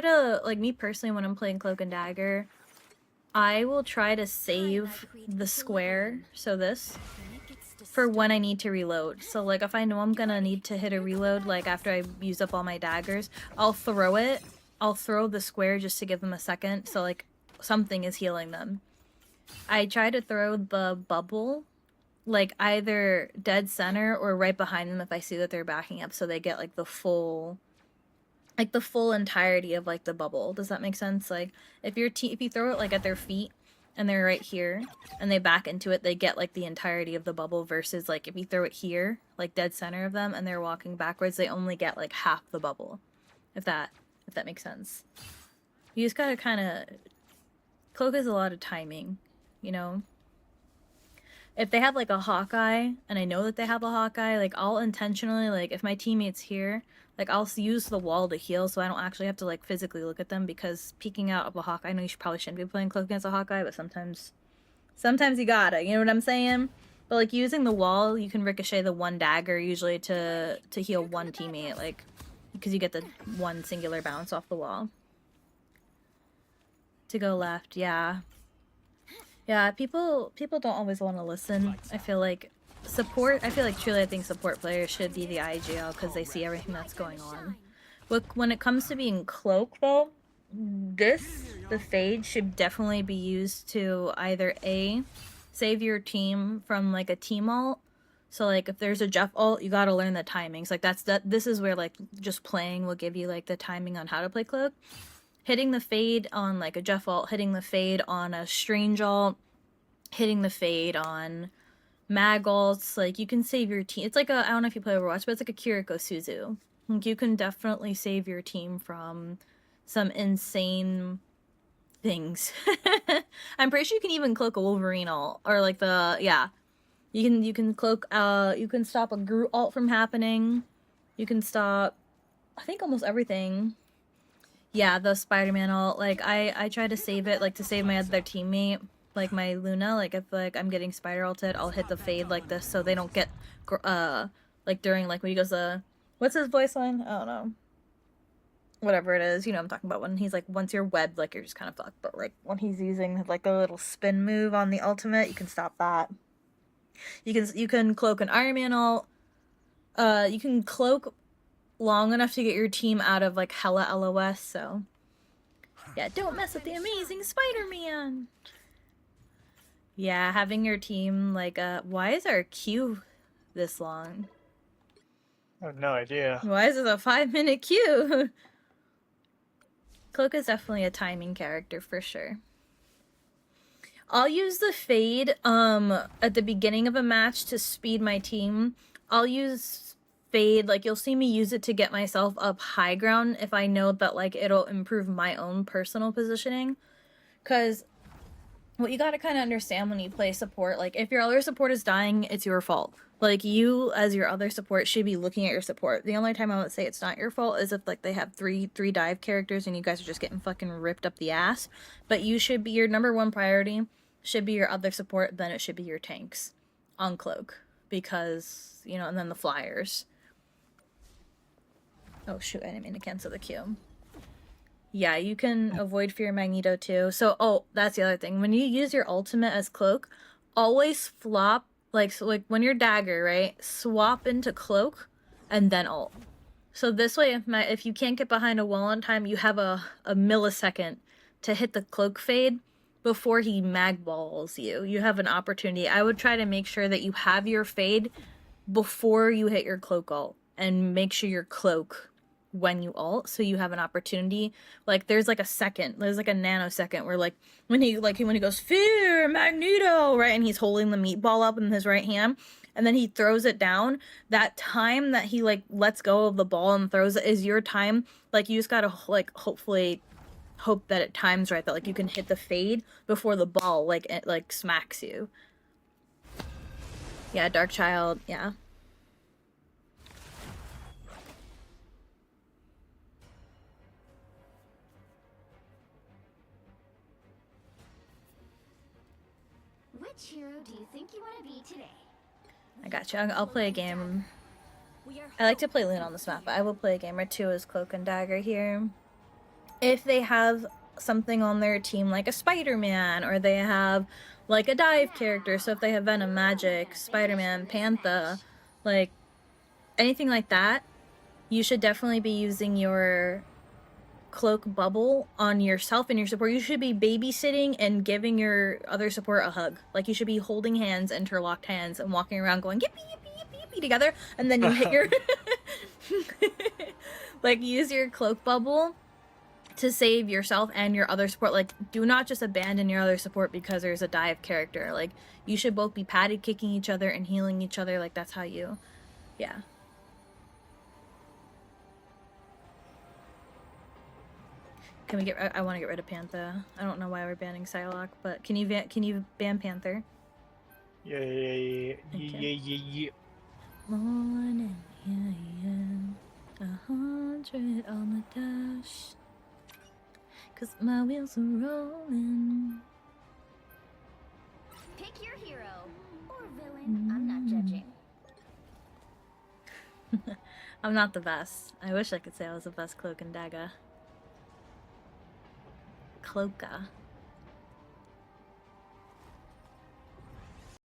to, like, me personally, when I'm playing Cloak and Dagger, I will try to save the square, so this, for when I need to reload. So, like, if I know I'm gonna need to hit a reload, like, after I use up all my daggers, I'll throw it. I'll throw the square just to give them a second, so, like, something is healing them. I try to throw the bubble, like, either dead center or right behind them if I see that they're backing up, so they get, like, the full entirety of, like, the bubble. Does that make sense? Like, if you throw it, like, at their feet and they're right here and they back into it, they get, like, the entirety of the bubble, versus, like, if you throw it here, like, dead center of them, and they're walking backwards, they only get, like, half the bubble. If that makes sense. You just gotta kind of... Cloak is a lot of timing, you know? If they have, like, a Hawkeye, and I know that they have a Hawkeye, like, I'll intentionally, like, if my teammate's here, like, I'll use the wall to heal, so I don't actually have to, like, physically look at them, because peeking out of a Hawkeye, I know you probably shouldn't be playing Cloak against a Hawkeye, but sometimes you gotta, you know what I'm saying? But, like, using the wall, you can ricochet the one dagger, usually, to heal one teammate, like, because you get the one singular bounce off the wall. To go left, yeah. Yeah, people don't always want to listen. I feel like truly I think support players should be the IGL because they see everything that's going on. When it comes to being Cloak, though, the Fade should definitely be used to either A, save your team from, like, a team ult. So, like, if there's a Jeff ult, you gotta learn the timings. Like, this is where, like, just playing will give you, like, the timing on how to play Cloak. Hitting the Fade on, like, a Jeff ult, hitting the Fade on a Strange ult, hitting the Fade on mag ults, like, you can save your team. It's like I don't know if you play Overwatch, but it's like a Kiriko Suzu. Like, you can definitely save your team from some insane things. I'm pretty sure you can even cloak a Wolverine ult, or, like, yeah. You can cloak, you can stop a Groot ult from happening. You can stop, I think, almost everything. Yeah, the Spider-Man ult, like, I try to save it, like, to save my other teammate, like, my Luna, like, if, like, I'm getting spider ulted, I'll hit the Fade like this, so they don't get, like, during, like, when he goes, what's his voice line? I don't know. Whatever it is, you know what I'm talking about, when he's, like, once you're webbed, like, you're just kind of fucked, but, like, when he's using, like, a little spin move on the ultimate, you can stop that. You can cloak an Iron Man ult, you can cloak long enough to get your team out of, like, hella LOS, so... Yeah, don't mess with the amazing Spider-Man! Yeah, having your team, like, why is our queue this long? I have no idea. Why is it a 5-minute queue? Cloak is definitely a timing character, for sure. I'll use the Fade, at the beginning of a match to speed my team. I'll use Fade, like, you'll see me use it to get myself up high ground if I know that, like, it'll improve my own personal positioning. Because what you gotta kind of understand when you play support, like, if your other support is dying, it's your fault. Like, you, as your other support, should be looking at your support. The only time I would say it's not your fault is if, like, they have three dive characters and you guys are just getting fucking ripped up the ass. But you should be, your number one priority should be your other support, then it should be your tanks on Cloak. Because, you know, and then the flyers. Oh shoot, I didn't mean to cancel the queue. Yeah, you can avoid Fear Magneto too. So, oh, that's the other thing. When you use your ultimate as Cloak, always flop, like, so, like, when you're Dagger, right? Swap into Cloak, and then ult. So this way, if you can't get behind a wall in time, you have a millisecond to hit the Cloak Fade before he mag balls you. You have an opportunity. I would try to make sure that you have your Fade before you hit your Cloak ult, and make sure your Cloak when you ult, so you have an opportunity. Like, there's like a nanosecond where, like, when he goes Fear Magneto, right, and he's holding the meatball up in his right hand, and then he throws it down, that time that he, like, lets go of the ball and throws it is your time. Like, you just gotta, like, hopefully hope that it times right, that, like, you can hit the Fade before the ball, like, it, like, smacks you. Yeah, Dark Child, yeah. Which hero do you think you want to be today? I got you. I'll play a game. I like to play Luna on this map, but I will play a game or two as Cloak and Dagger here. if they have something on their team like a Spider-Man, or they have like a dive character, so if they have Venom, Magic, Spider-Man, Panther, like anything like that, you should definitely be using your cloak bubble on yourself and your support. You should be babysitting and giving your other support a hug. Like, you should be holding hands, interlocked hands, and walking around going yippee yippee yippee yippee together, and then you hit your like, use your cloak bubble to save yourself and your other support. Like, do not just abandon your other support because there's a dive character. Like, you should both be patty kicking each other and healing each other. Like, that's how you, yeah. Can we get? I want to get rid of Panther. I don't know why we're banning Psylocke, but can you ban Panther? Yeah. Okay. Morning, yeah, 100 on the dash. 'Cause my wheels are rolling. Pick your hero or villain. I'm not judging. I'm not the best. I wish I could say I was the best cloak and dagger. Cloaker.